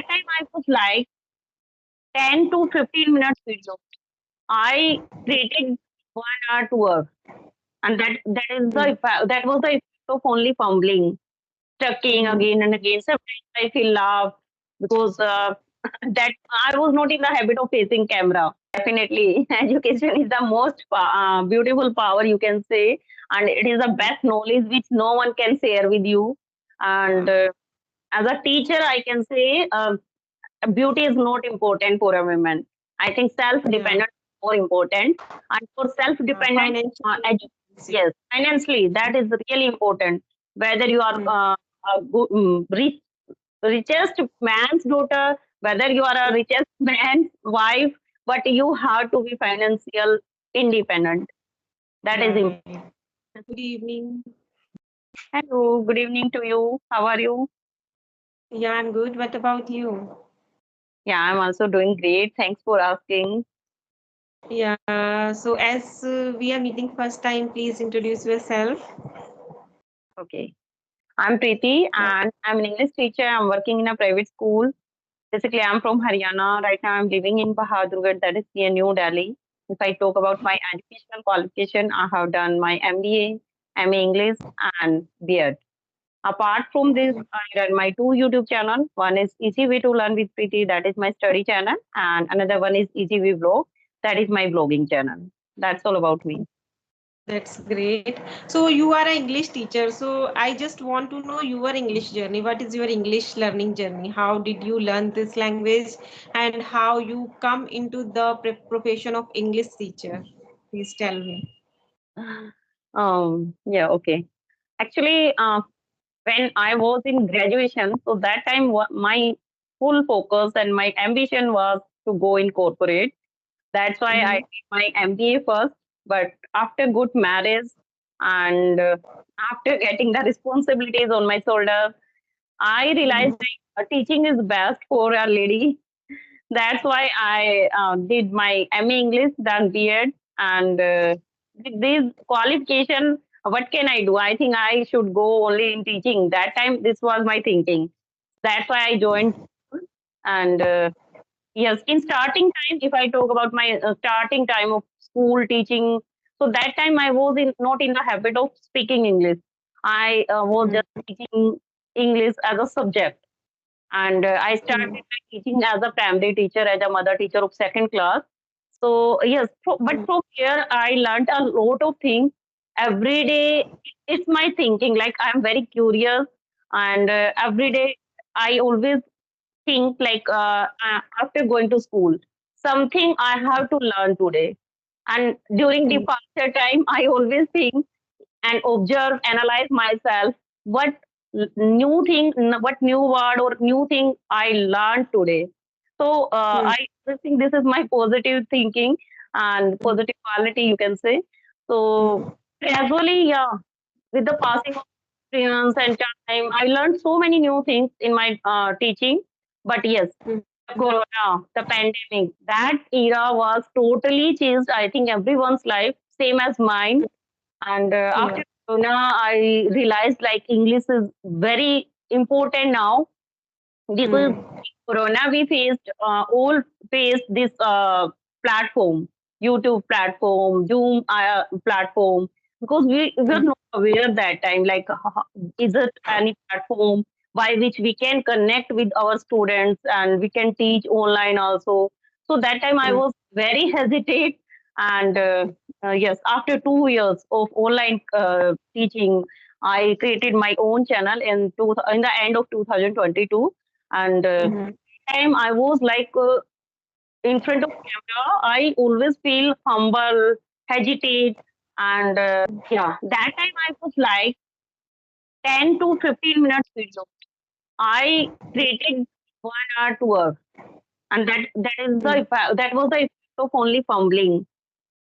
that time I was like 10 to 15 minutes video. I created 1 hour to work, and that was the effect of only fumbling, stucking Mm-hmm. again and again. Sometimes I feel laugh because that I was not in the habit of facing camera. Definitely, education is the most beautiful power you can say, and it is the best knowledge which no one can share with you. And as a teacher, I can say beauty is not important for a woman. I think Yeah. self-dependent is more important, and for self-dependent, Financially, yes, financially that is really important. Whether you are rich, richest man's daughter, whether you are a richest man's wife, but you have to be financial independent. That is right. important. Good evening. Hello, good evening to you. How are you? Yeah, I'm good. What about you? Yeah, I'm also doing great. Thanks for asking. Yeah. So as we are meeting first time, please introduce yourself. Okay. I'm Preeti Yeah. and I'm an English teacher. I'm working in a private school. Basically, I'm from Haryana. Right now, I'm living in Bahadurgarh, that is near New Delhi. If I talk about my educational qualification, I have done my MBA, MA English, and B.Ed. Apart from this, I run my two YouTube channel. One is Easy Way to Learn with Preeti, that is my study channel, and another one is Easy Way Vlog, that is my vlogging channel. That's all about me. That's great. So you are an English teacher. So I just want to know your English journey. What is your English learning journey? How did you learn this language and how you come into the profession of English teacher? Please tell me. Yeah, okay. Actually, when I was in graduation, so that time my full focus and my ambition was to go in corporate. That's why I Mm-hmm. did my MBA first. But after good marriage and after getting the responsibilities on my shoulder, I realized like, teaching is best for a lady. That's why I did my MA English, then B.Ed, and with this qualification, what can I do? I think I should go only in teaching. That time, this was my thinking. That's why I joined. And yes, in starting time, if I talk about my starting time of school teaching, so that time I was not in the habit of speaking English. I was just teaching English as a subject, and I started my teaching as a primary teacher, as a mother teacher of second class. So yes, but from here I learned a lot of things. Every day it's my thinking. Like I'm very curious, and every day I always think like after going to school, something I have to learn today. And during departure time, I always think and observe, analyze myself. What new thing, what new word or new thing I learned today. So I just think this is my positive thinking and positive quality, you can say. So gradually, yeah, with the passing of experience and time, I learned so many new things in my teaching. But yes, the corona, the pandemic, that era was totally changed. I think everyone's life, same as mine. And Yeah. after Corona, I realized like English is very important now because Corona we faced all faced this platform, YouTube platform, Zoom platform, because we were not aware that time like is it any platform by which we can connect with our students and we can teach online also. So that time I was very hesitate and yes, after 2 years of online teaching, I created my own channel in the end of 2022, and time I was like in front of camera, I always feel humble, hesitate, and yeah, that time I was like 10 to 15 minutes video. I created 1 hour to work, and that was the effect of only fumbling,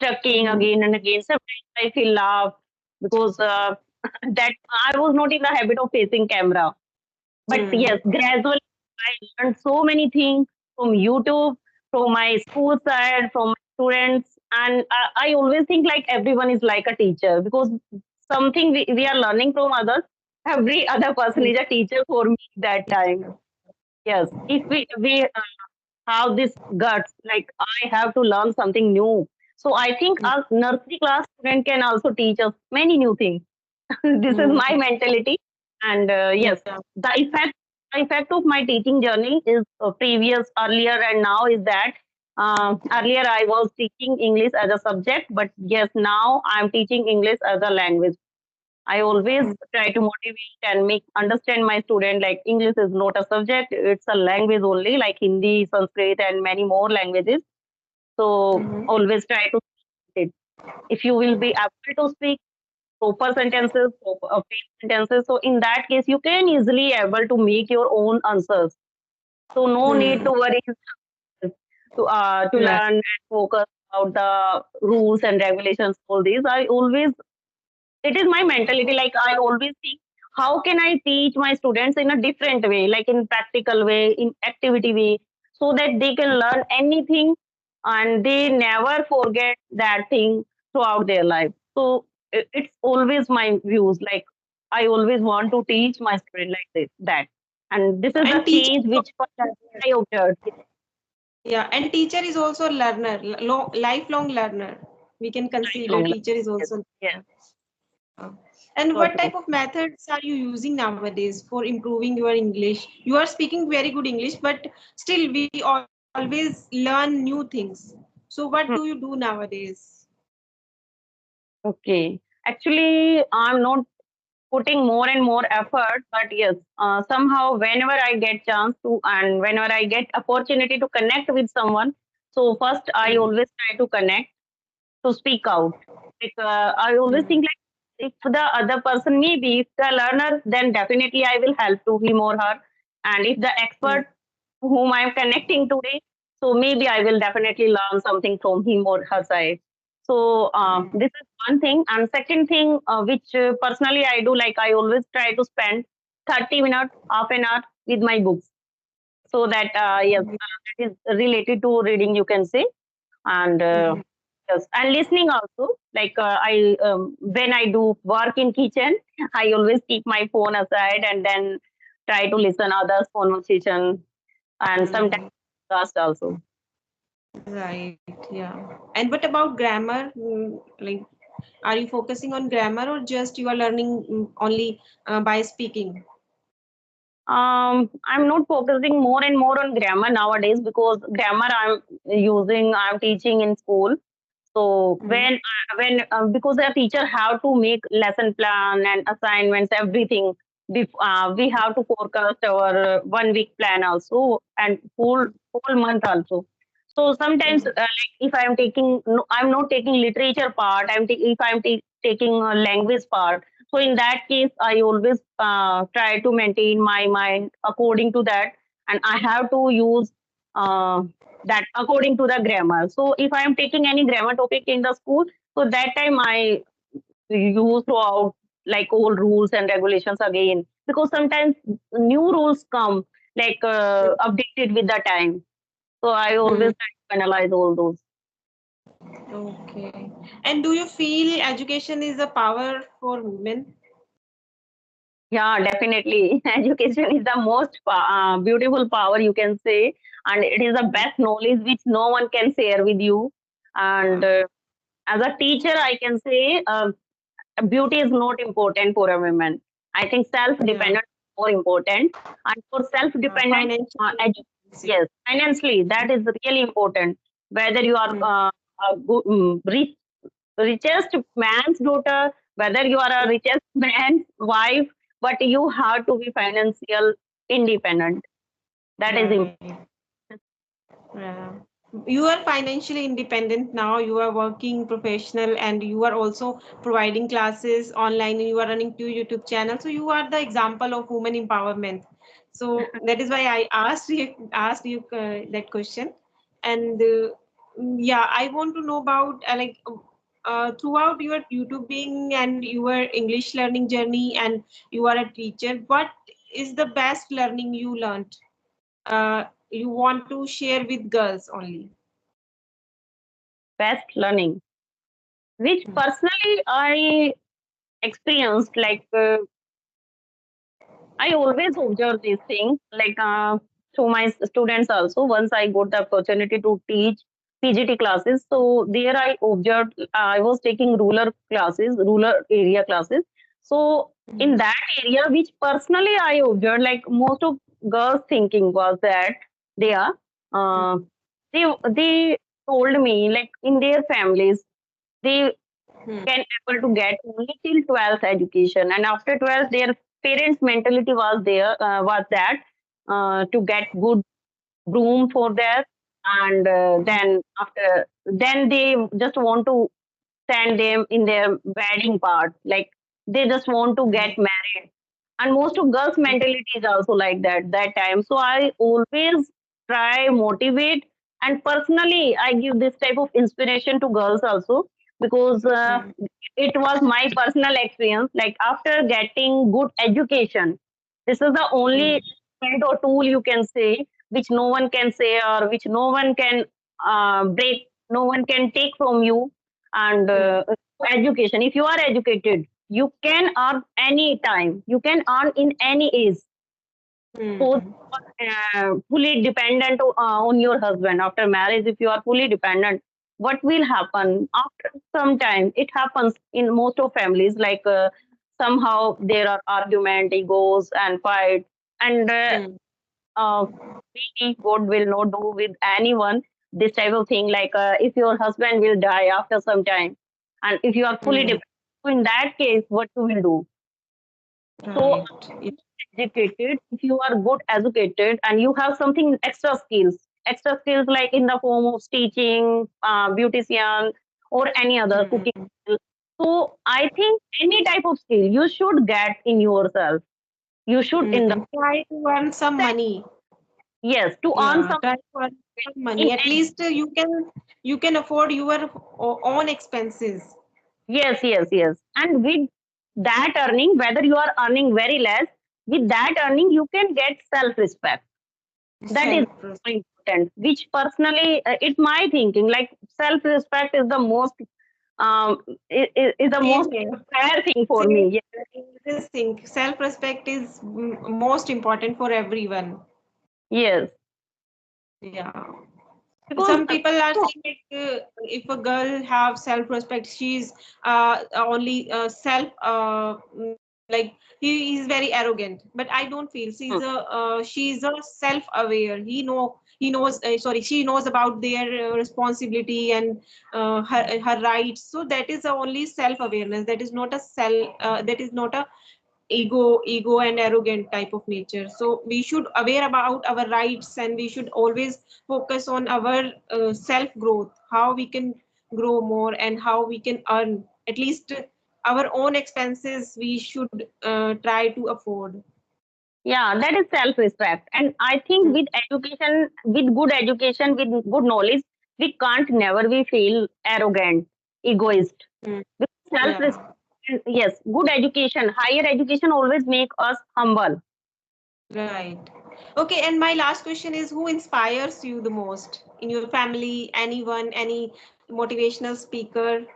stucking again and again. Sometimes I feel laugh because that I was not in the habit of facing camera. But yes, gradually I learned so many things from YouTube, from my school side, from my students. And I always think like everyone is like a teacher because something we are learning from others. Every other person is a teacher for me that time. Yes, if we have this guts, like I have to learn something new. So I think a nursery class student can also teach us many new things. This is Mhm. my mentality, and Yeah. yes, the effect of my teaching journey is previous, earlier, and now is that earlier I was teaching English as a subject, but yes, now I'm teaching English as a language. I always Mm. try to motivate and make understand my student like English is not a subject, it's a language only, like Hindi, Sanskrit, and many more languages. So Mhm. always try to speak it. If you will be able to speak proper sentences, phrase sentences, so in that case you can easily able to make your own answers. So no need Hmm. to worry to Right. learn and focus about the rules and regulations. All these, I always it is my mentality, like I always think how can I teach my students in a different way, like in practical way, in activity way, so that they can learn anything and they never forget that thing throughout their life. So it's always my views, like I always want to teach my student like this that, and this is the And teacher change is which also a learner. I observed. Yeah, and teacher is also a learner, lifelong learner. We can consider Lifelong learning. teacher is Yes, also. yes, And so what true. type of methods are you using nowadays for improving your English? You are speaking very good English, but still we always learn new things. So what do you Hmm. do nowadays? Okay, actually I'm not putting more and more effort, but yes, somehow whenever I get chance to and whenever I get opportunity to connect with someone, so first I Mm, always try to connect, to speak out. Like I always mm, think like if the other person, maybe if the learner, then definitely I will help to him or her. And if the mm, expert whom I'm connecting today, so maybe I will definitely learn something from him or her side. So this is one thing. And second thing, which personally I do, like I always try to spend 30 minutes, half an hour with my books. So that yes, mm, that is related to reading, you can say. And mhm. yes, and listening also, like I when I do work in kitchen, I always keep my phone aside and then try to listen others conversation, and sometimes Mm, podcast also. right, yeah. And what about grammar? Like, are you focusing on grammar or just you are learning only by speaking? I'm not focusing more and more on grammar nowadays, because grammar I'm teaching in school. So Mm, when because the teacher have to make lesson plan and assignments, everything. We have to forecast our 1 week plan also, and whole month also. So sometimes, mm, like if I'm taking, no, I'm not taking literature part. If taking a language part. So in that case, I always try to maintain my mind according to that, and I have to use uh, that according to the grammar. So if I am taking any grammar topic in the school, so that time I use throughout like old rules and regulations again, because sometimes new rules come like updated with the time. So I mm. always try to analyze all those. Okay. And do you feel education is a power for women? Yeah, definitely. Education is the most beautiful power, you can say, and it is the Mm, best knowledge which no one can share with you. And yeah. as a teacher, I can say beauty is not important for a woman. I think Yeah. self-dependent is more important, and for self-dependent, Financial independence. yes, financially that is really important. Whether you are Mm, richest man's daughter, whether you are a richest man's wife, but you have to be financial independent. That is important. right. Yeah. You are financially independent now. You are working professional and you are also providing classes online and you are running two YouTube channels. So you are the example of women empowerment. So that is why I asked you that question. And yeah, I want to know about throughout your YouTubing and your English learning journey, and you are a teacher. What is the best learning you learned? You want to share with girls only. Best learning, which personally I experienced, like I always observe these things. Like to my students also. Once I got the opportunity to teach PGT classes, so there I observed, I was taking rural classes, rural area classes. So in Mhm. that area, which personally I observed, like most of girls thinking was that they are, uh, they told me like in their families they Mhm. can able to get only till 12th education, and after 12th their parents mentality was there, was that to get good room for that, and then after, then they just want to send them in their wedding part, like they just want to Mhm. get married. And most of girls mentality is also like that time. So I always try motivate, and personally I give this type of inspiration to girls also, because Mhm. it was my personal experience, like after getting good education, this is the only Mhm. strength or tool you can say, which no one can say, or which no one can break, no one can take from you. And Mhm. education, if you are educated, you can earn any time, you can earn in any age. Suppose Mhm. you are fully dependent on your husband after marriage, if you are fully dependent, what will happen after some time? It happens in most of families, like somehow there are argument, egos and fight, and Mhm. uh, maybe God will not do with anyone this type of thing. Like if your husband will die after some time, and if you are fully Mhm. dependent, so in that case, what you will do? So Right. Yeah. educated, if you are good educated and you have something extra skills like in the form of teaching, beautician, or any other cooking Mhm. skill. So I think any type of skill you should get in yourself. You should in the, Try to earn some money. yes, to earn Yeah, some try to earn some in money. At least you can afford your own expenses. yes. And with that earning, whether you are earning very less, with that earning you can get self respect. That is Self. more important, which personally it's my thinking, like self respect is the most um is the Same most here. fair thing for Same. me. Yes, This thing, self-respect is most important for everyone. yes. Yeah. Because Some people are saying like if a girl have self-respect, she's only like he is very arrogant. But I don't feel she's a self-aware. She knows about their responsibility and her rights. So that is the only self-awareness. That is not a ego and arrogant type of nature. So we should aware about our rights, and we should always focus on our self growth, how we can grow more and how we can earn at least our own expenses. We should try to afford. yeah, that is self respect. And I think with education, with good education, with good knowledge, we can't never be feel arrogant, egoist. Mm, With self yeah. respect, yes, good education, higher education always make us humble. Right. Okay, and my last question is, who inspires you the most in your family? Anyone, any motivational speaker?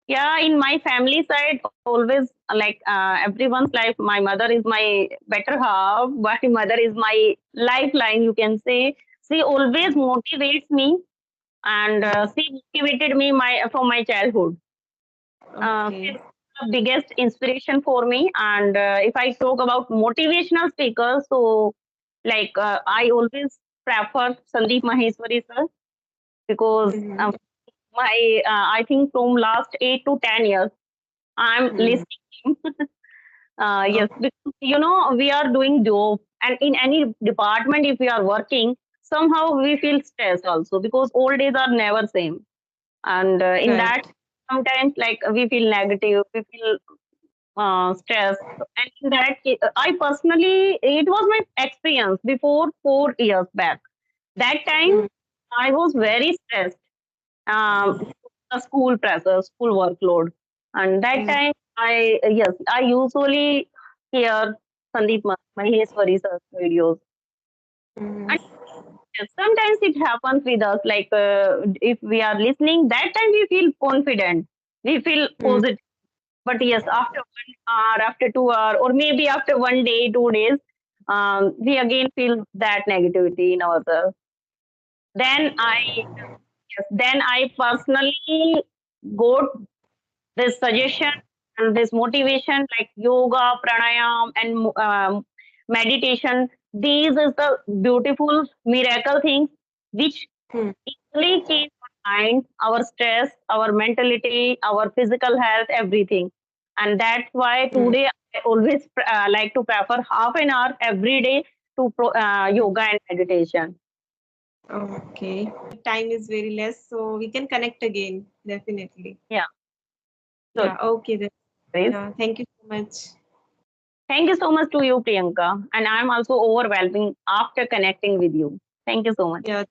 Yeah, in my family side, always like everyone's life, my mother is my better half. My mother is my lifeline, you can say. She always motivates me, and she motivated me my from my childhood. Okay. She's the biggest inspiration for me. And if I talk about motivational speakers, so like I always prefer Sandeep Maheshwari sir, because Mm-hmm. my I think from last 8 to 10 years I'm Mm-hmm. listening. Yes, because we are doing job, and in any department, if we are working, somehow we feel stress also, because old days are never same. And in that, Right. sometimes like we feel negative, we feel stress. And in that, I personally, it was my experience before 4 years back. That time, Mm, I was very stressed, the school pressure, school workload. And that mm, time, yes, I usually hear Sandeep Maheshwari sir's videos. mm, And yes, sometimes it happens with us, like if we are listening, that time we feel confident, we feel mm, positive. But yes, after 1 hour, after 2 hours, or maybe after one day, 2 days, we again feel that negativity in ourselves. Then I, yes, then I personally got this suggestion and this motivation like yoga, pranayam, and meditation. These is the beautiful miracle things which Hmm. easily change our mind, our stress, our mentality, our physical health, everything. And that's why Hmm. today I always like to prefer half an hour every day to yoga and meditation. Okay. Time is very less, so we can connect again, definitely. Yeah. So, Yeah, okay then. guys, Yeah, thank you so much. thank you so much to you, Priyanka. And I'm also overwhelming after connecting with you. Thank you so much. Yeah,